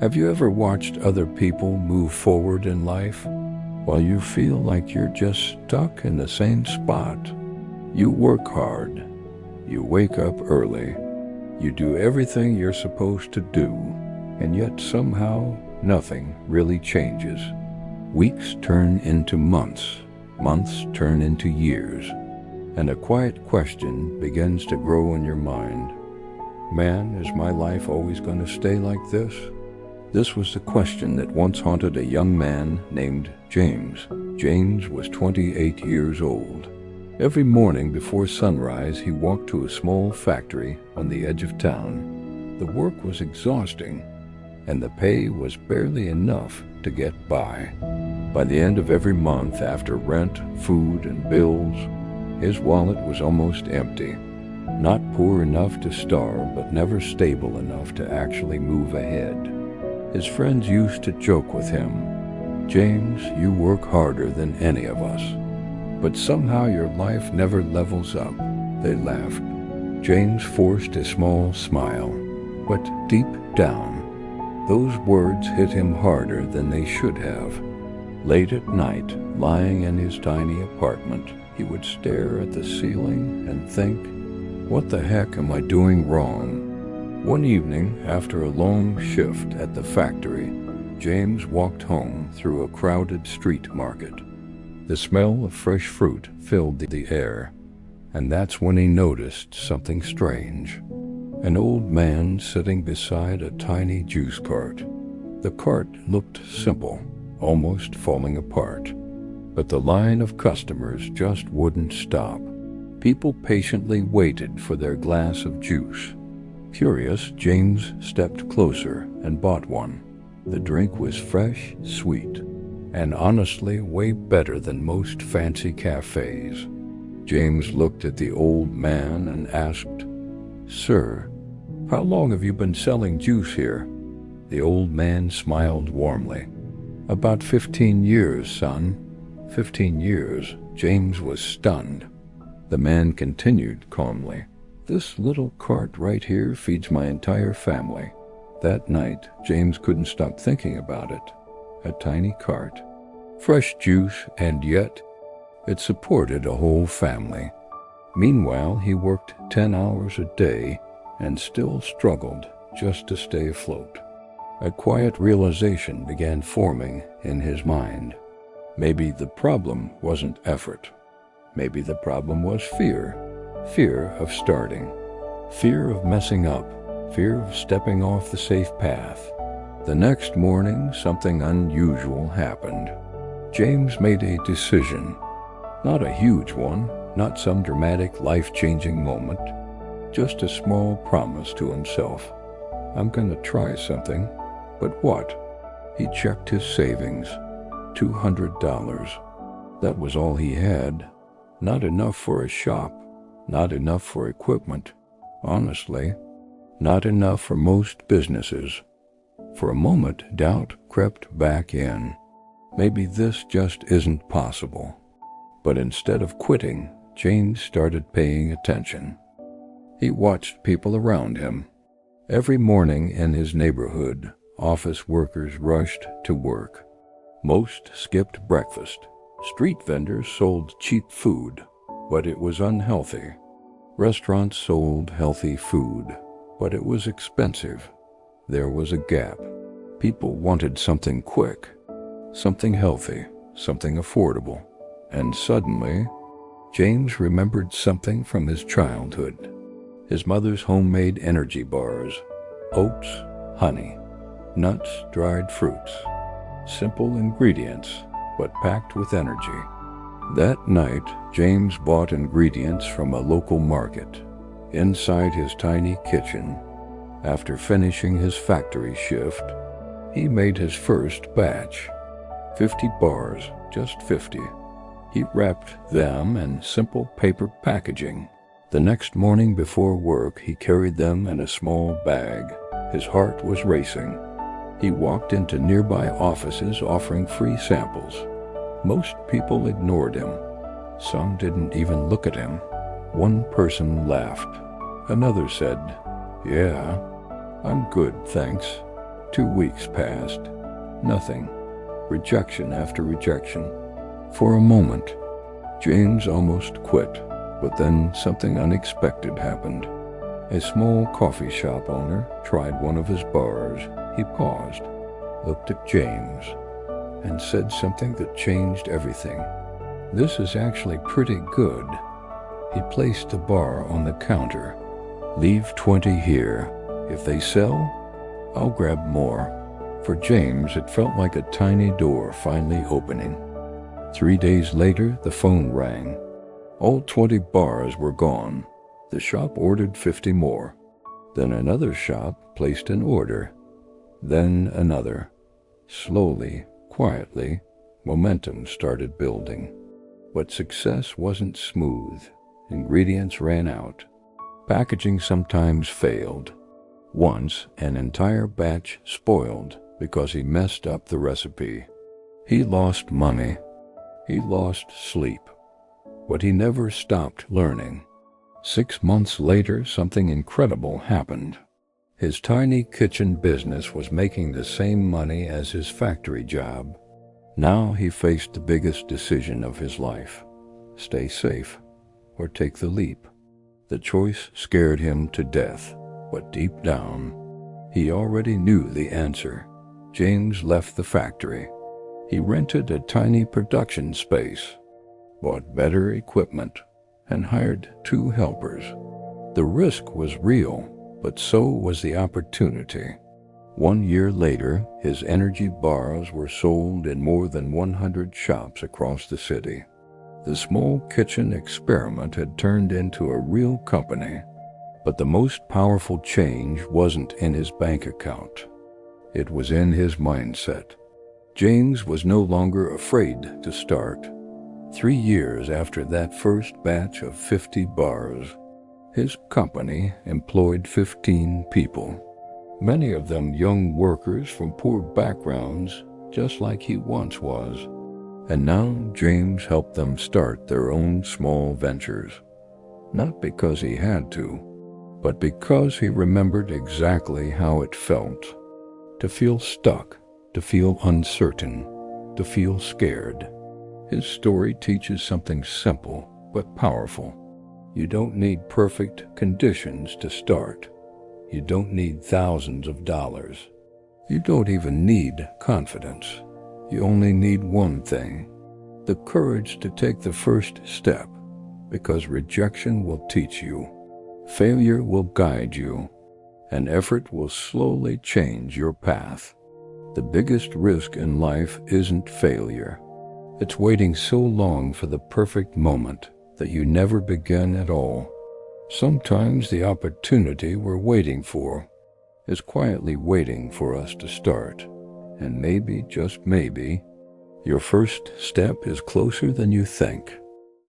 Have you ever watched other people move forward in life while you feel like you're just stuck in the same spot? You work hard, you wake up early, you do everything you're supposed to do, and yet somehow nothing really changes. Weeks turn into months, months turn into years, and a quiet question begins to grow in your mind. Man, is my life always going to stay like this? This was the question that once haunted a young man named James. James was 28 years old. Every morning before sunrise, he walked to a small factory on the edge of town. The work was exhausting, and the pay was barely enough to get by. By the end of every month, after rent, food, and bills, his wallet was almost empty. Not poor enough to starve, but never stable enough to actually move ahead. His friends used to joke with him, "James, you work harder than any of us, but somehow your life never levels up," they laughed. James forced a small smile, but deep down, those words hit him harder than they should have. Late at night, lying in his tiny apartment, he would stare at the ceiling and think, "What the heck am I doing wrong?" One evening, after a long shift at the factory, James walked home through a crowded street market. The smell of fresh fruit filled the air, and that's when he noticed something strange. An old man sitting beside a tiny juice cart. The cart looked simple, almost falling apart, but the line of customers just wouldn't stop. People patiently waited for their glass of juice. Curious, James stepped closer and bought one. The drink was fresh, sweet, and honestly way better than most fancy cafes. James looked at the old man and asked, "Sir, how long have you been selling juice here?" The old man smiled warmly. "About 15 years, son." 15 years. James was stunned. The man continued calmly, "This little cart right here feeds my entire family." That night, James couldn't stop thinking about it. A tiny cart, fresh juice, and yet it supported a whole family. Meanwhile, he worked 10 hours a day and still struggled just to stay afloat. A quiet realization began forming in his mind. Maybe the problem wasn't effort. Maybe the problem was fear. Fear of starting. Fear of messing up. Fear of stepping off the safe path. The next morning, something unusual happened. James made a decision. Not a huge one, not some dramatic, life-changing moment. Just a small promise to himself. "I'm going to try something." But what? He checked his savings. $200. That was all he had. Not enough for a shop. Not enough for equipment. Honestly, not enough for most businesses. For a moment, doubt crept back in. Maybe this just isn't possible. But instead of quitting, James started paying attention. He watched people around him. Every morning in his neighborhood, office workers rushed to work. Most skipped breakfast. Street vendors sold cheap food, but it was unhealthy. Restaurants sold healthy food, but it was expensive. There was a gap. People wanted something quick, something healthy, something affordable. And suddenly, James remembered something from his childhood. His mother's homemade energy bars, oats, honey, nuts, dried fruits. Simple ingredients, but packed with energy. That night, James bought ingredients from a local market. Inside his tiny kitchen, after finishing his factory shift, he made his first batch. 50 bars, just 50. He wrapped them in simple paper packaging. The next morning before work, he carried them in a small bag. His heart was racing. He walked into nearby offices offering free samples. Most people ignored him. Some didn't even look at him. One person laughed. Another said, "Yeah, I'm good, thanks." 2 weeks passed. Nothing. Rejection after rejection. For a moment, James almost quit, but then something unexpected happened. A small coffee shop owner tried one of his bars. He paused, looked at James, and said something that changed everything. "This is actually pretty good." He placed the bar on the counter. "Leave 20 here. If they sell, I'll grab more." For James, it felt like a tiny door finally opening. 3 days later, the phone rang. All 20 bars were gone. The shop ordered 50 more. Then another shop placed an order. Then another. Slowly, quietly, momentum started building. But success wasn't smooth. Ingredients ran out. Packaging sometimes failed. Once, an entire batch spoiled because he messed up the recipe. He lost money. He lost sleep. But he never stopped learning. 6 months later, something incredible happened. His tiny kitchen business was making the same money as his factory job. Now he faced the biggest decision of his life: stay safe or take the leap. The choice scared him to death, but deep down, he already knew the answer. James left the factory. He rented a tiny production space, bought better equipment, and hired 2 helpers. The risk was real, but so was the opportunity. 1 year later, his energy bars were sold in more than 100 shops across the city. The small kitchen experiment had turned into a real company. But the most powerful change wasn't in his bank account. It was in his mindset. James was no longer afraid to start. 3 years after that first batch of 50 bars, his company employed 15 people. Many of them young workers from poor backgrounds, just like he once was. And now James helped them start their own small ventures. Not because he had to, but because he remembered exactly how it felt. To feel stuck, to feel uncertain, to feel scared. His story teaches something simple but powerful. You don't need perfect conditions to start. You don't need thousands of dollars. You don't even need confidence. You only need one thing: the courage to take the first step, because rejection will teach you, failure will guide you, and effort will slowly change your path. The biggest risk in life isn't failure. It's waiting so long for the perfect moment that you never begin at all. Sometimes the opportunity we're waiting for is quietly waiting for us to start. And maybe, just maybe, your first step is closer than you think.